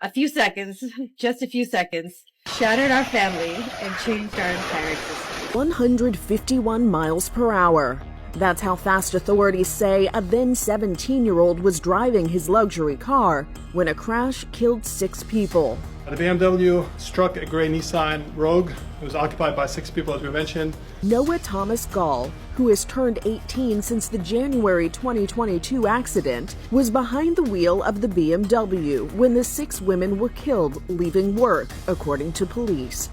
A few seconds, just a few seconds, shattered our family and changed our entire existence. 151 miles per hour. That's how fast authorities say a then 17-year-old was driving his luxury car when a crash killed 6 people. The BMW struck a gray Nissan Rogue. It was occupied by 6 people, as we mentioned. Noah Thomas Gall, who has turned 18 since the January 2022 accident, was behind the wheel of the BMW when the 6 women were killed leaving work, according to police.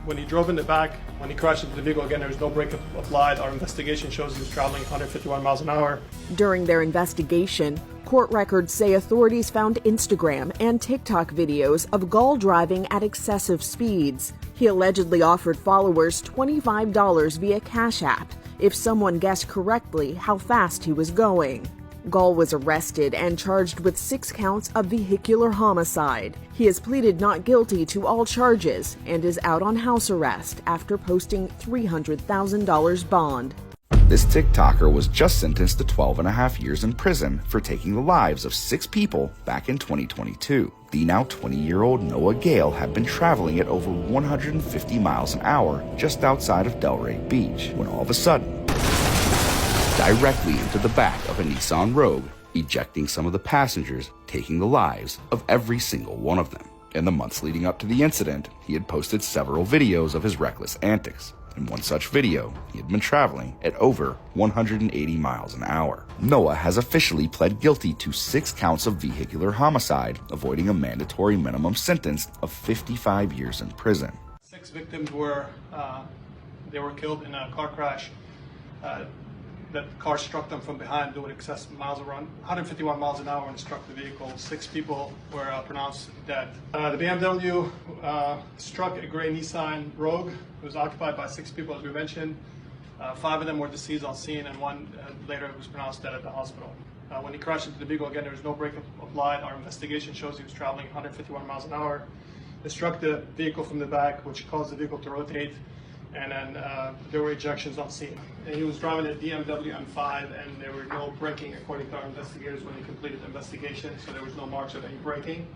When he drove in the back, when he crashed into the vehicle, again, there was no brake applied. Our investigation shows he was traveling 151 miles an hour. During their investigation, court records say authorities found Instagram and TikTok videos of Gall driving at excessive speeds. He allegedly offered followers $25 via Cash App if someone guessed correctly how fast he was going. Gall was arrested and charged with 6 counts of vehicular homicide. He has pleaded not guilty to all charges and is out on house arrest after posting $300,000 bond. This TikToker was just sentenced to 12 and a half years in prison for taking the lives of 6 people back in 2022. The now 20-year-old Noah Gale had been traveling at over 150 miles an hour just outside of Delray Beach when all of a sudden, directly into the back of a Nissan Rogue, ejecting some of the passengers, taking the lives of every single one of them. In the months leading up to the incident, he had posted several videos of his reckless antics. In one such video, he had been traveling at over 180 miles an hour. Noah has officially pled guilty to 6 counts of vehicular homicide, avoiding a mandatory minimum sentence of 55 years in prison. 6 victims were killed in a car crash. That car struck them from behind doing excessive miles around 151 miles an hour and struck the vehicle. 6 people were pronounced dead. The BMW struck a gray Nissan Rogue. It was occupied by 6 people, as we mentioned. 5 of them were deceased on scene, and 1 later was pronounced dead at the hospital. When he crashed into the vehicle, again, there was no brake applied. Our investigation shows he was traveling 151 miles an hour. It struck the vehicle from the back, which caused the vehicle to rotate. And then there were ejections on scene. And he was driving a BMW M5, and there were no braking, according to our investigators, when he completed the investigation, so there was no marks of any braking.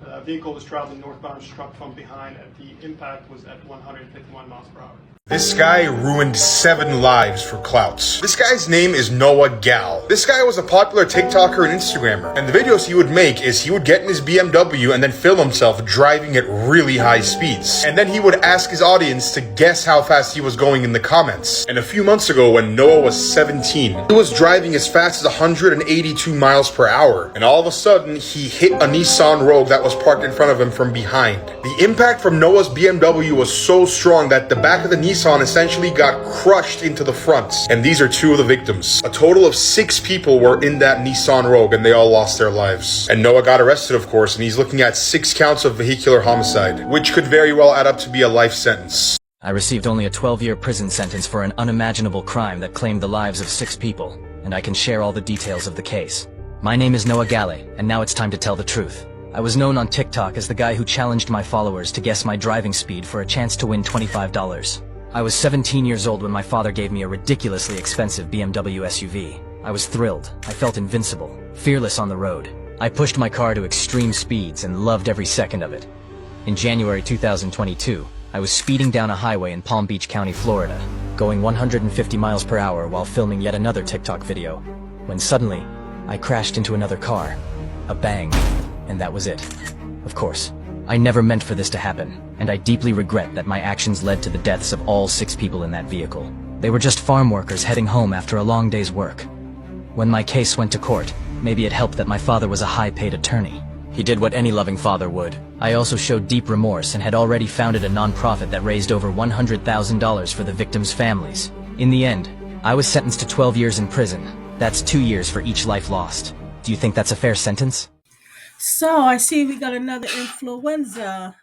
The vehicle was traveling northbound, struck from behind, and the impact was at 151 miles per hour. This guy ruined 7 lives for clouts. This guy's name is Noah Gall. This guy was a popular TikToker and Instagrammer. And the videos he would make is he would get in his BMW and then film himself driving at really high speeds. And then he would ask his audience to guess how fast he was going in the comments. And a few months ago, when Noah was 17, he was driving as fast as 182 miles per hour. And all of a sudden, he hit a Nissan Rogue that was parked in front of him from behind. The impact from Noah's BMW was so strong that the back of the Nissan essentially got crushed into the front. And these are 2 of the victims. A total of 6 people were in that Nissan Rogue, and they all lost their lives. And Noah got arrested, of course, and he's looking at 6 counts of vehicular homicide, which could very well add up to be a life sentence. I received only a 12-year prison sentence for an unimaginable crime that claimed the lives of 6 people, and I can share all the details of the case. My name is Noah Galle, and now it's time to tell the truth. I was known on TikTok as the guy who challenged my followers to guess my driving speed for a chance to win $25. I was 17 years old when my father gave me a ridiculously expensive BMW SUV. I was thrilled. I felt invincible, fearless on the road. I pushed my car to extreme speeds and loved every second of it. In January 2022, I was speeding down a highway in Palm Beach County, Florida, going 150 miles per hour while filming yet another TikTok video, when suddenly, I crashed into another car. A bang, and that was it. Of course, I never meant for this to happen, and I deeply regret that my actions led to the deaths of all 6 people in that vehicle. They were just farm workers heading home after a long day's work. When my case went to court, maybe it helped that my father was a high-paid attorney. He did what any loving father would. I also showed deep remorse and had already founded a non-profit that raised over $100,000 for the victims' families. In the end, I was sentenced to 12 years in prison. That's 2 years for each life lost. Do you think that's a fair sentence? So I see we got another influenza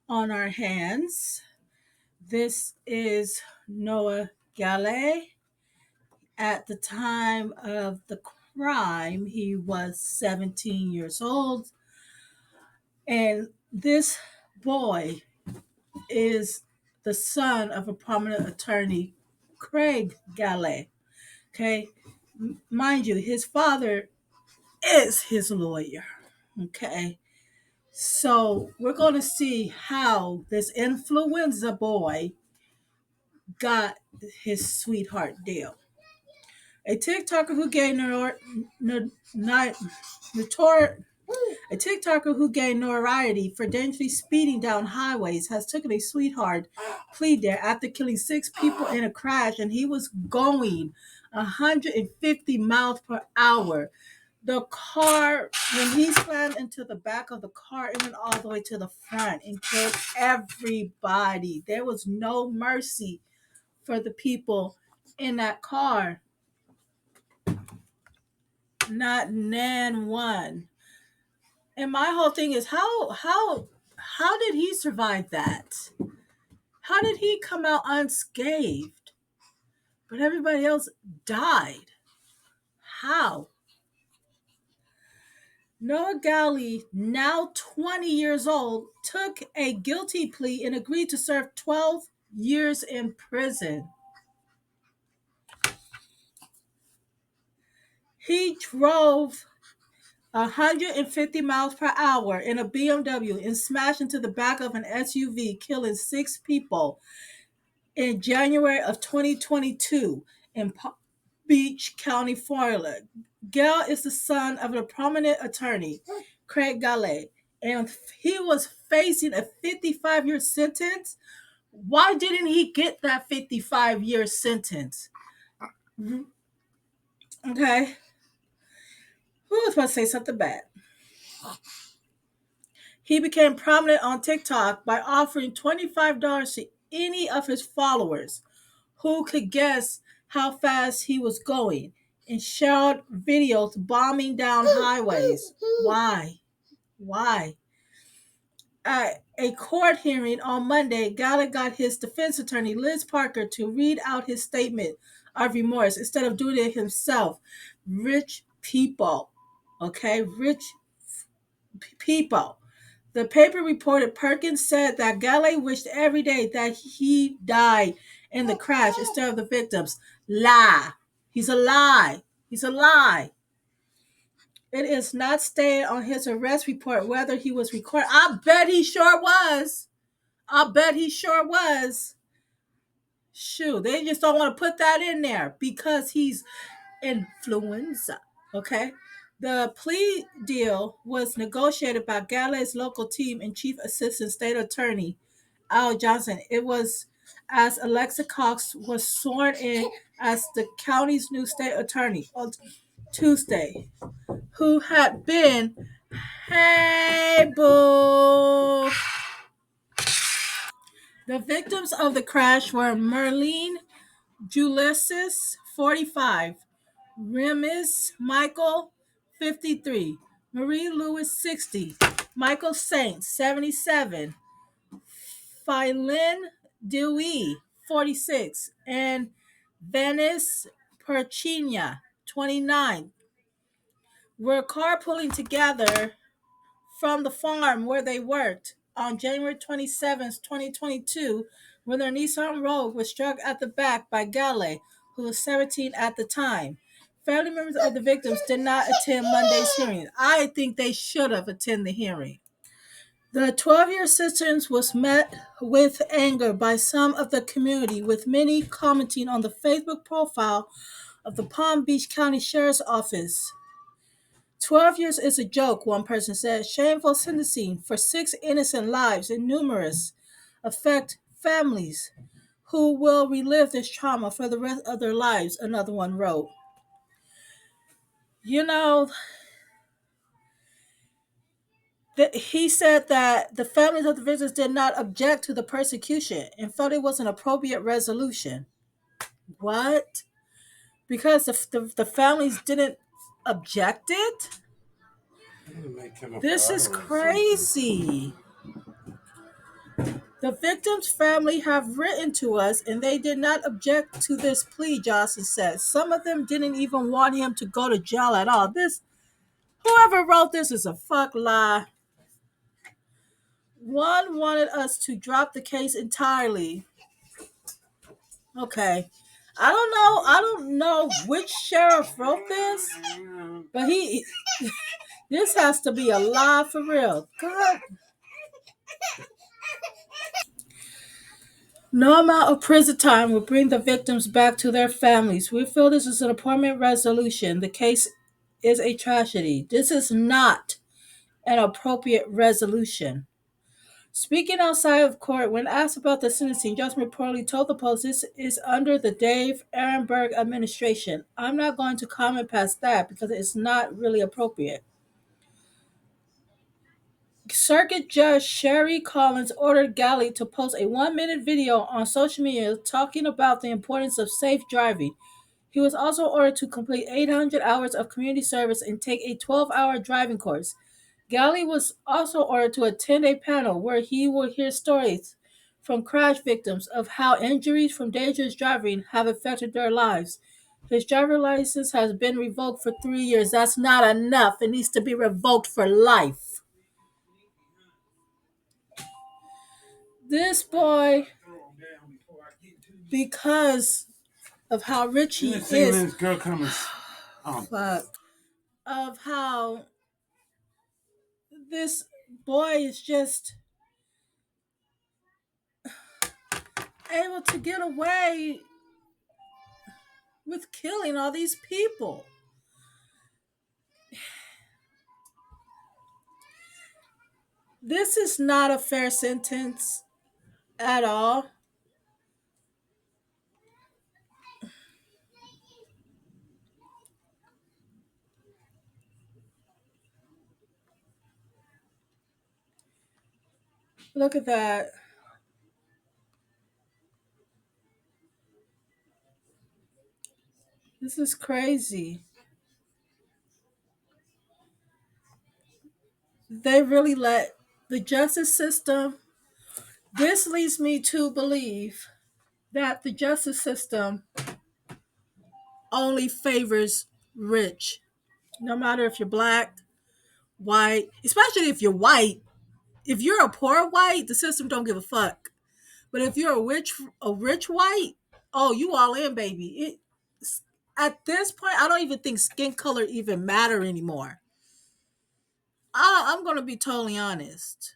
on our hands. This is Noah Galle. At the time of the crime, he was 17 years old. And this boy is the son of a prominent attorney, Craig Galle. Okay. Mind you, his father is his lawyer. Okay. So we're going to see how this influenza boy got his sweetheart deal. A TikToker who gained a TikToker who gained notoriety for dangerously speeding down highways has taken a sweetheart plea deal after killing 6 people in a crash, and he was going 150 miles per hour. The car, when he slammed into the back of the car, it went all the way to the front and killed everybody. There was no mercy for the people in that car. Not nan one. And my whole thing is how did he survive that? How did he come out unscathed? But everybody else died. How? Noah Galle, now 20 years old, took a guilty plea and agreed to serve 12 years in prison. He drove 150 miles per hour in a BMW and smashed into the back of an SUV, killing 6 people in January of 2022 in Palm Beach County, Florida. Galle is the son of a prominent attorney, Craig Galle, and he was facing a 55-year sentence. Why didn't he get that 55-year sentence? Okay. Who was supposed to say something bad? He became prominent on TikTok by offering $25 to any of his followers who could guess how fast he was going and shared videos bombing down highways. Why? Why? At a court hearing on Monday, Galle got his defense attorney, Liz Parker, to read out his statement of remorse instead of doing it himself. Rich people. Okay? Rich people. The paper reported Perkins said that Galle wished every day that he died in the crash instead of the victims. Lie. He's a lie. He's a lie. It is not stated on his arrest report whether he was recorded. I bet he sure was. I bet he sure was. Shoot, they just don't want to put that in there because he's influenza. Okay? The plea deal was negotiated by Galle's local team and Chief Assistant State Attorney Al Johnson. It was as Alexa Cox was sworn in as the county's new state attorney on Tuesday, who had been, hey boo. The victims of the crash were Merlene Julesis, 45, Remis Michael, 53, Marie Lewis, 60, Michael Saint, 77, Philin Dewey, 46, and Venice Perchina, 29, were carpooling together from the farm where they worked on January 27th, 2022, when their Nissan Rogue was struck at the back by Galle, who was 17 at the time. Family members of the victims did not attend Monday's hearing. I think they should have attended the hearing. The 12-year sentence was met with anger by some of the community, with many commenting on the Facebook profile of the Palm Beach County Sheriff's Office. 12 years is a joke, one person said. Shameful sentencing for 6 innocent lives and numerous affect families who will relive this trauma for the rest of their lives, another one wrote. You know, he said that the families of the victims did not object to the persecution and felt it was an appropriate resolution. What? Because the families didn't object it? This is crazy. The victim's family have written to us and they did not object to this plea, Johnson said. Some of them didn't even want him to go to jail at all. Whoever wrote this is a fuck lie. One wanted us to drop the case entirely. Okay. I don't know which sheriff wrote this, but This has to be a lie for real. God. No amount of prison time will bring the victims back to their families. We feel this is an appropriate resolution. The case is a tragedy. This is not an appropriate resolution. Speaking outside of court, when asked about the sentencing, Judge reportedly told the Post this is under the Dave Ehrenberg administration. I'm not going to comment past that because it's not really appropriate. Circuit Judge Sherry Collins ordered Galle to post a 1-minute video on social media talking about the importance of safe driving. He was also ordered to complete 800 hours of community service and take a 12-hour driving course. Galle was also ordered to attend a panel where he would hear stories from crash victims of how injuries from dangerous driving have affected their lives. His driver license has been revoked for 3 years. That's not enough. It needs to be revoked for life. This boy, because of how rich he is, this girl coming. fuck, of how this boy is just able to get away with killing all these people. This is not a fair sentence at all. Look at that. This is crazy. They really let the justice system. This leads me to believe that the justice system only favors rich. No matter if you're black, white, especially if you're white. If you're a poor white, the system don't give a fuck. But if you're a rich white, oh, you all in, baby. At this point, I don't even think skin color even matter anymore. I'm gonna be totally honest.